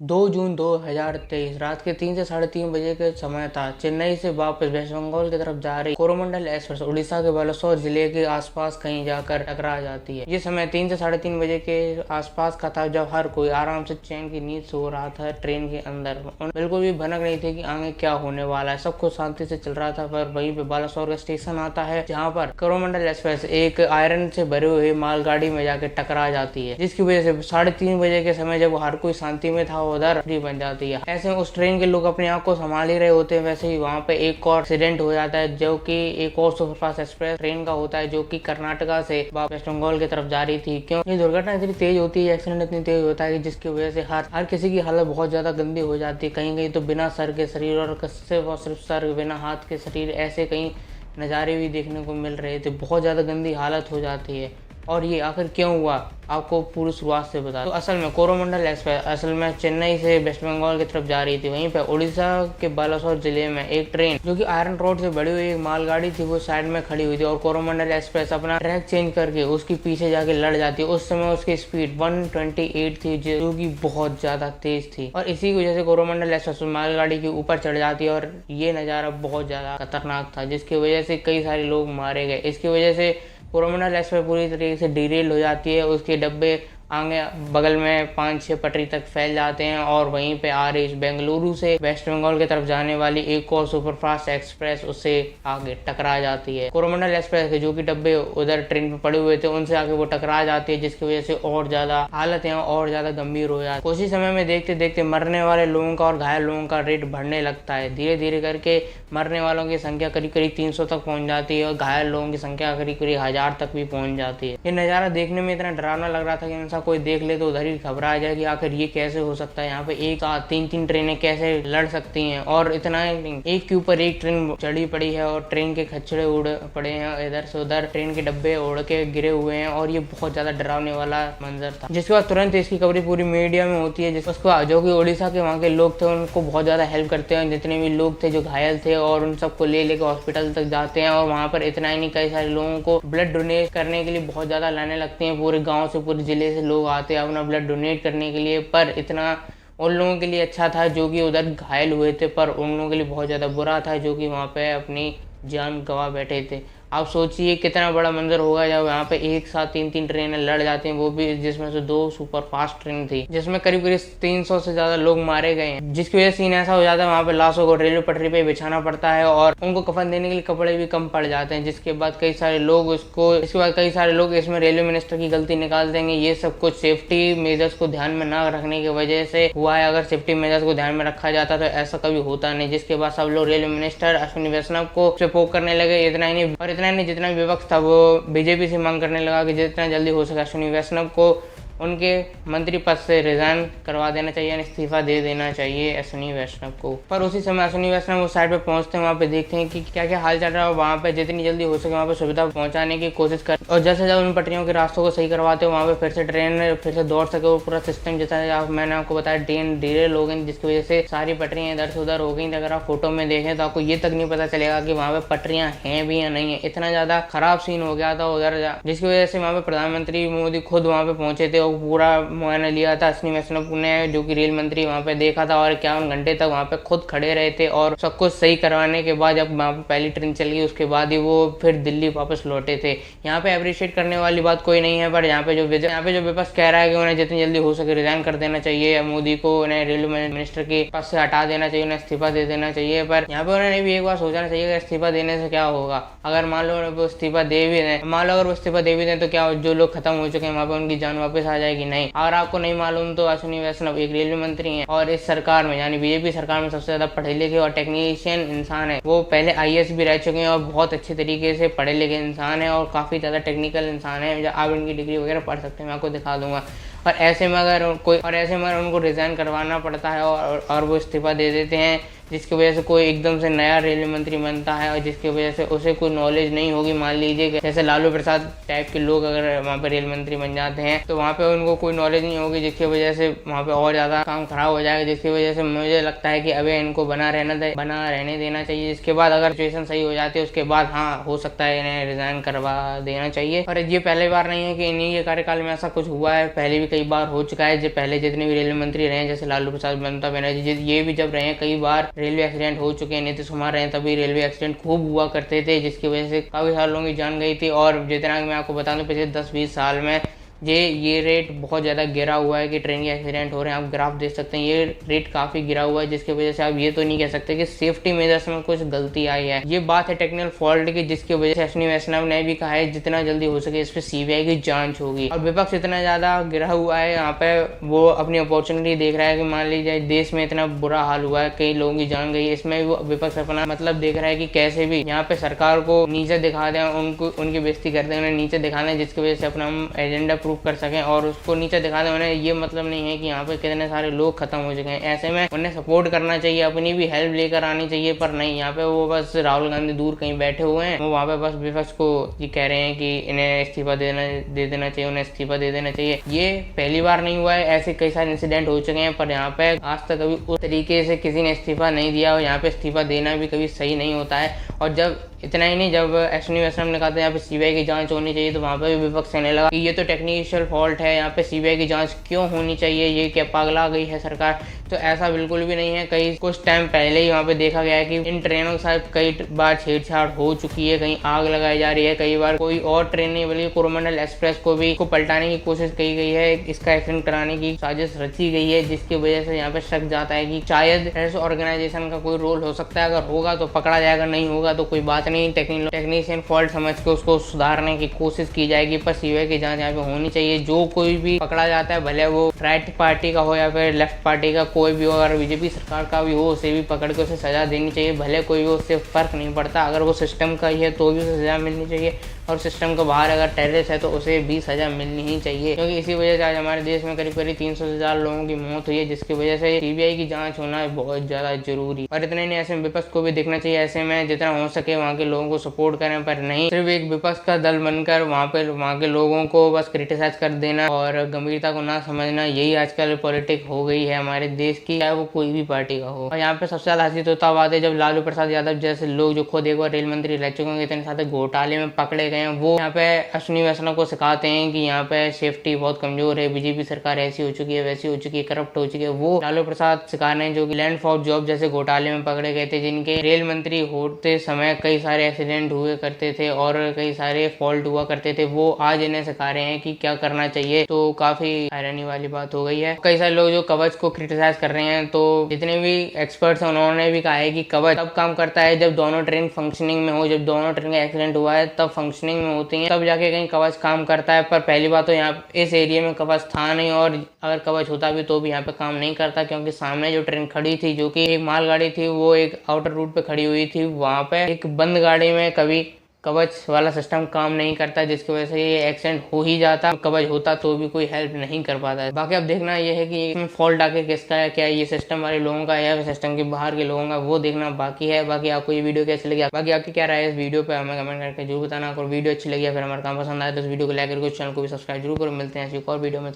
2 जून 2023 रात के 3 से साढ़े 3 बजे के समय था। चेन्नई से वापस वेस्ट बंगाल की तरफ जा रही कोरोमंडल एक्सप्रेस उड़ीसा के बालासोर जिले के आसपास कहीं जाकर टकरा जाती है। ये समय 3 से साढ़े 3 बजे के आसपास का था, जब हर कोई आराम से चैन की नींद सो रहा था। ट्रेन के अंदर बिल्कुल भी भनक नहीं थी कि आगे क्या होने वाला है। सब कुछ शांति से चल रहा था। पर वहीं पे बालासोर का स्टेशन आता है, जहाँ पर कोरोमंडल एक्सप्रेस एक आयरन से भरे हुए मालगाड़ी में जाकर टकरा जाती है, जिसकी वजह से 3:30 बजे के समय जब हर कोई शांति में था, उधर फ्री बन जाती है। ऐसे उस ट्रेन के लोग अपने आप को संभाल ही रहे होते हैं। वैसे ही वहाँ पे एक और एक्सीडेंट हो जाता है, जो कि एक और सुपरफास्ट एक्सप्रेस ट्रेन का होता है, जो कि कर्नाटका से वेस्ट बंगाल की तरफ जा रही थी। क्यों ये दुर्घटना इतनी तेज होती है, एक्सीडेंट इतनी तेज होता है कि जिसकी वजह से हर किसी की हालत बहुत ज्यादा गंदी हो जाती है। कहीं कहीं तो बिना सर के शरीर और सिर्फ सर, बिना हाथ के शरीर, ऐसे कई नज़ारे भी देखने को मिल रहे थे। बहुत ज़्यादा गंदी हालत हो जाती है। और ये आखिर क्यों हुआ, आपको पूरी शुरुआत से बता। तो असल में कोरोमंडल एक्सप्रेस असल में चेन्नई से वेस्ट बंगाल की तरफ जा रही थी। वहीं पर उड़ीसा के बालासोर जिले में एक ट्रेन, जो कि आयरन रोड से बड़ी हुई एक मालगाड़ी थी, वो साइड में खड़ी हुई थी और कोरोमंडल एक्सप्रेस अपना ट्रैक चेंज करके उसके पीछे जाके लड़ जाती है। उस समय उसकी स्पीड 128 थी, जो कि बहुत ज्यादा तेज थी। और इसी की वजह से कोरोमंडल एक्सप्रेस मालगाड़ी के ऊपर चढ़ जाती है और ये नज़ारा बहुत ज्यादा खतरनाक था, जिसकी वजह से कई सारे लोग मारे गए। इसकी वजह से कोरोमंडल एक्सप्रेस पूरी तरीके से डिरेल हो जाती है। उसके डब्बे आगे बगल में 5-6 पटरी तक फैल जाते हैं और वहीं पे आ रही बेंगलुरु से वेस्ट बंगाल की तरफ जाने वाली एक और सुपरफास्ट एक्सप्रेस उससे आगे टकरा जाती है। कोरोमंडल एक्सप्रेस के जो कि डब्बे उधर ट्रेन पे पड़े हुए थे, उनसे आगे वो टकरा जाती है, जिसकी वजह से और ज्यादा हालत है और ज्यादा गंभीर हो जाती है। कुछ ही समय में देखते देखते मरने वाले लोगों का और घायल लोगों का रेट बढ़ने लगता है। धीरे धीरे करके मरने वालों की संख्या करीब करीब 300 तक पहुंच जाती है और घायल लोगों की संख्या करीब करीब 1000 तक भी पहुंच जाती है। ये नज़ारा देखने में इतना डरावना लग रहा था कि कोई देख ले तो उधर ही घबरा जाए कि आखिर ये कैसे हो सकता है। यहाँ पे एक साथ 3-3 ट्रेनें कैसे लड़ सकती हैं। और इतना एक के ऊपर एक ट्रेन चढ़ी पड़ी है और ट्रेन के खच्चड़े उड़ पड़े हैं इधर से उधर, ट्रेन के डब्बे उड़ के गिरे हुए हैं और ये बहुत ज्यादा डरावने वाला मंजर था। जिसके बाद तुरंत इसकी कवरेज पूरी मीडिया में होती है। उसके बाद जो कि उड़ीसा के वहाँ के लोग थे, उनको बहुत ज्यादा हेल्प करते हैं। जितने भी लोग थे जो घायल थे, और उन सबको ले लेकर हॉस्पिटल तक जाते हैं। और वहाँ पर इतना ही नहीं, कई सारे लोगों को ब्लड डोनेट करने के लिए बहुत ज्यादा लाइनें लगती हैं। पूरे गाँव से, पूरे जिले से लोग आते हैं अपना ब्लड डोनेट करने के लिए। पर इतना उन लोगों के लिए अच्छा था जो कि उधर घायल हुए थे, पर उन लोगों के लिए बहुत ज़्यादा बुरा था जो कि वहाँ पे अपनी जान गंवा बैठे थे। आप सोचिए कितना बड़ा मंजर होगा जब यहाँ पे एक साथ 3-3 ट्रेनें लड़ जाती हैं, वो भी जिसमें से 2 सुपर फास्ट ट्रेन थी, जिसमें करीब करीब 300 से ज्यादा लोग मारे गए हैं। जिसकी वजह से सीन ऐसा हो जाता है, वहाँ पे लाशों को रेलवे पटरी पे बिछाना पड़ता है और उनको कफन देने के लिए कपड़े भी कम पड़ जाते हैं। जिसके बाद कई सारे लोग इसमें रेलवे मिनिस्टर की गलती निकाल देंगे। ये सब कुछ सेफ्टी मेजर्स को ध्यान में न रखने की वजह से हुआ है। अगर सेफ्टी मेजर्स को ध्यान में रखा जाता तो ऐसा कभी होता नहीं। जिसके बाद सब लोग रेलवे मिनिस्टर अश्विनी वैष्णव को सपोर्ट करने लगे। इतना ही नहीं, जितना भी विपक्ष था वो बीजेपी से मांग करने लगा कि जितना जल्दी हो सके अश्विनी वैष्णव को उनके मंत्री पद से रिजाइन करवा देना चाहिए, इस्तीफा दे देना चाहिए अश्विनी वैष्णव को। पर उसी समय अश्विनी वैष्णव उस साइड पे पहुंचते हैं, वहाँ पे देखते हैं कि क्या क्या हाल चल रहा है। वहाँ पे जितनी जल्दी हो सके वहाँ पे सुविधा पहुंचाने की कोशिश कर, और जैसे जब उन पटरियों के रास्तों को सही करवाते हैं, वहाँ पे फिर से ट्रेन फिर से दौड़ सके। वो पूरा सिस्टम जैसा मैंने आपको बताया, ट्रेन डिरेल हो गई, जिसकी वजह से सारी पटरियाँ इधर से उधर हो गई। अगर आप फोटो में देखें तो आपको ये तक नहीं पता चलेगा कि वहाँ पे पटरियाँ हैं भी या नहीं है। इतना ज्यादा खराब सीन हो गया था उधर, जिसकी वजह से वहाँ पे प्रधानमंत्री मोदी खुद वहाँ पे पहुंचे थे। पूरा मुआयना लिया था अश्विनी वैष्णव ने, जो कि रेल मंत्री, वहाँ पे देखा था और 51 घंटे तक वहाँ पे खुद खड़े रहे थे। और सब कुछ सही करवाने के बाद जब वहाँ पे पहली ट्रेन चल गई, उसके बाद ही वो फिर दिल्ली वापस लौटे थे। यहाँ पे अप्रिशिएट करने वाली बात कोई नहीं है, पर यहाँ पे जो विपक्ष कह रहा है कि उन्हें जितनी जल्दी हो सके रिजाइन कर देना चाहिए, मोदी को उन्हें रेलवे मिनिस्टर के पद से हटा देना चाहिए, उन्हें इस्तीफा दे देना चाहिए। पर यहाँ पे उन्होंने भी एक बार सोचना चाहिए कि इस्तीफा देने से क्या होगा। अगर मान लो वो इस्तीफा दे भी दें, अगर वो इस्तीफा दे भी दें तो क्या जो लोग खत्म हो चुके हैं वहाँ पे उनकी जान वापस आ जाएगी? नहीं। अगर आपको नहीं मालूम तो अश्विनी वैष्णव एक रेलवे मंत्री हैं और इस सरकार में यानी बीजेपी सरकार में सबसे ज्यादा पढ़े लिखे और टेक्नीशियन इंसान है। वो पहले आईएएस भी रह चुके हैं और बहुत अच्छे तरीके से पढ़े लिखे इंसान है और काफी ज्यादा टेक्निकल इंसान है। आप इनकी डिग्री वगैरह पढ़ सकते हैं, मैं आपको दिखा दूंगा। और ऐसे में अगर उनको रिजाइन करवाना पड़ता है और वो इस्तीफा दे देते हैं, जिसकी वजह से कोई एकदम से नया रेलवे मंत्री बनता है और जिसकी वजह से उसे कोई नॉलेज नहीं होगी। मान लीजिए कि जैसे लालू प्रसाद टाइप के लोग अगर वहाँ पे रेल मंत्री बन जाते हैं तो वहाँ पे उनको कोई नॉलेज नहीं होगी, जिसकी वजह से वहाँ पे और ज़्यादा काम खराब हो जाएगा। जिसकी वजह से मुझे लगता है कि अभी इनको बना रहने देना चाहिए। इसके बाद अगर सिचुएशन सही हो जाती है उसके बाद हाँ हो सकता है इन्हें रिजाइन करवा देना चाहिए। और ये पहली बार नहीं है कि इन्हीं के कार्यकाल में ऐसा कुछ हुआ है, पहले भी कई बार हो चुका है। जो पहले जितने भी रेलवे मंत्री रहे जैसे लालू प्रसाद, ममता बनर्जी, ये भी जब रहे कई बार रेलवे एक्सीडेंट हो चुके हैं। नीतीश कुमार रहे तभी रेलवे एक्सीडेंट खूब हुआ करते थे, जिसकी वजह से काफी सारे लोगों की जान गई थी। और जितना मैं आपको बता दूं पिछले 10-20 साल में ये रेट बहुत ज़्यादा गिरा हुआ है कि ट्रेन के एक्सीडेंट हो रहे हैं। आप ग्राफ देख सकते हैं, ये रेट काफ़ी गिरा हुआ है, जिसकी वजह से आप ये तो नहीं कह सकते कि सेफ्टी मेजर्स में कुछ गलती आई है। ये बात है टेक्निकल फॉल्ट की, जिसकी वजह से अश्विनी वैष्णव ने भी कहा है जितना जल्दी हो सके इस पर सीबीआई की जांच होगी। और विपक्ष इतना ज़्यादा गिरा हुआ है यहाँ पे, वो अपनी अपॉर्चुनिटी देख रहा है कि मान लीजिए देश में इतना बुरा हाल हुआ है, कई लोगों की जान गई है, इसमें वो विपक्ष अपना मतलब देख रहा है कि कैसे भी यहाँ पे सरकार को नीचे दिखा दें, उनकी बेइज्जती कर दें, उन्हें नीचे दिखा दें, जिसकी वजह से अपना हम एजेंडा प्रूव कर सकें और उसको नीचे दिखा दें। उन्हें ये मतलब नहीं है कि यहाँ पे कितने सारे लोग खत्म हो चुके हैं। ऐसे में उन्हें सपोर्ट करना चाहिए, अपनी भी हेल्प लेकर आनी चाहिए, पर नहीं, यहाँ पे वो बस राहुल गांधी दूर कहीं बैठे हुए हैं, वो वहाँ पे बस विपक्ष को ये कह रहे हैं कि इन्हें इस्तीफा दे देना चाहिए, उन्हें इस्तीफा दे देना चाहिए। ये पहली बार नहीं हुआ है, ऐसे कई सारे इंसिडेंट हो चुके हैं, पर यहाँ पे आज तक कभी उस तरीके से किसी ने इस्तीफा नहीं दिया और यहाँ पे इस्तीफा देना भी कभी सही नहीं होता है। और जब इतना ही नहीं, जब अश्विनी वैष्णव ने कहा था यहाँ पे सीबीआई की जांच होनी चाहिए तो वहाँ पे भी विपक्ष कहने लगा कि ये तो टेक्निकल फॉल्ट है, यहाँ पे सीबीआई की जांच क्यों होनी चाहिए, ये क्या पागला गई है सरकार। तो ऐसा बिल्कुल भी नहीं है। कई कुछ टाइम पहले ही वहाँ पे देखा गया है कि इन ट्रेनों के साथ कई बार छेड़छाड़ हो चुकी है, कहीं आग लगाई जा रही है, कई बार कोई और ट्रेन नहीं बल्कि कोरोमंडल एक्सप्रेस को भी पलटाने की कोशिश की गई है, इसका एक्सीडेंट कराने की साजिश रची गई है, जिसकी वजह से यहाँ पे शक जाता है कि शायद ऐसे ऑर्गेनाइजेशन का कोई रोल हो सकता है। अगर होगा तो पकड़ा जाएगा, नहीं होगा तो कोई बात नहीं, टेक्नीशियन फॉल्ट समझ के उसको सुधारने की कोशिश की जाएगी। पर सीबीआई की जांच यहाँ पे होनी चाहिए। जो कोई भी पकड़ा जाता है, भले वो राइट पार्टी का हो या फिर लेफ्ट पार्टी का, कोई भी हो, अगर बीजेपी सरकार का भी हो, उसे भी पकड़ के उसे सजा देनी चाहिए। भले कोई हो, उससे फर्क नहीं पड़ता, अगर वो सिस्टम का ही है तो भी उसे सजा मिलनी चाहिए, और सिस्टम के बाहर अगर टेररिस्ट है तो उसे भी सजा मिलनी ही चाहिए। क्योंकि इसी वजह से आज हमारे देश में करीब 300 से ज़्यादा लोगों की मौत हुई है, जिसकी वजह से सीबीआई की जांच होना बहुत ज़्यादा जरूरी। और इतने नहीं, ऐसे में विपक्ष को भी देखना चाहिए, ऐसे में जितना हो सके वहाँ के लोगों को सपोर्ट करें, पर नहीं सिर्फ एक विपक्ष का दल बनकर वहाँ के लोगों को बस क्रिटिसाइज कर देना और गंभीरता को ना समझना, यही आजकल पॉलिटिक हो गई है हमारे देश की, चाहे वो कोई भी पार्टी का हो। और यहाँ पे सबसे ज्यादा हंसी तो तब आती है जब लालू प्रसाद यादव जैसे लोग, जो खुद एक बार रेल मंत्री रह चुके हैं, इतने सारे घोटाले में पकड़े गए हैं, वो यहाँ पे अश्विनी वैष्णव को सिखाते हैं कि यहाँ पे सेफ्टी बहुत कमजोर है, बीजेपी सरकार ऐसी हो चुकी है, वैसी हो चुकी है, करप्ट हो चुकी है। वो लालू प्रसाद सिखा रहे हैं जो कि लैंड फॉर जॉब जैसे घोटाले में पकड़े गए थे, जिनके रेल मंत्री होते समय कई सारे एक्सीडेंट हुए करते थे और कई सारे फॉल्ट हुआ करते थे, वो आज इन्हें सिखा रहे हैं कि क्या करना चाहिए। तो काफी हैरानी वाली बात हो गई है। कई सारे लोग जो कवच को क्रिटिसाइज कर रहे हैं, तो जितने भी एक्सपर्ट्स हैं उन्होंने भी कहा है कि कवच तब काम करता है जब दोनों ट्रेन फंक्शनिंग में हो, जब दोनों ट्रेन का एक्सीडेंट हुआ है तब फंक्शनिंग में होती है, तब जाके कहीं कवच काम करता है। पर पहली बात तो यहाँ इस एरिया में कवच था नहीं, और अगर कवच होता भी तो भी यहाँ पे काम नहीं करता, क्योंकि सामने जो ट्रेन खड़ी थी जो कि एक मालगाड़ी थी, वो एक आउटर रूट पे खड़ी हुई थी, वहां पे एक बंद गाड़ी में कभी कवच वाला सिस्टम काम नहीं करता, जिसकी वजह से ये एक्सीडेंट हो ही जाता। कवच होता तो भी कोई हेल्प नहीं कर पाता है। बाकी अब देखना ये है कि इसमें फॉल्ट आके किसका है, क्या ये सिस्टम वाले लोगों का है या सिस्टम के बाहर के लोगों का, वो देखना बाकी है। बाकी आपको ये वीडियो कैसी लगी, बाकी आपकी क्या राय है इस वीडियो पे हमें कमेंट करके जरूर बताना। अगर वीडियो अच्छी लगी या फिर हमारा काम पसंद आए तो इस वीडियो को लाइक करके चैनल को भी सब्सक्राइब जरूर करो। मिलते हैं ऐसी एक और वीडियो में।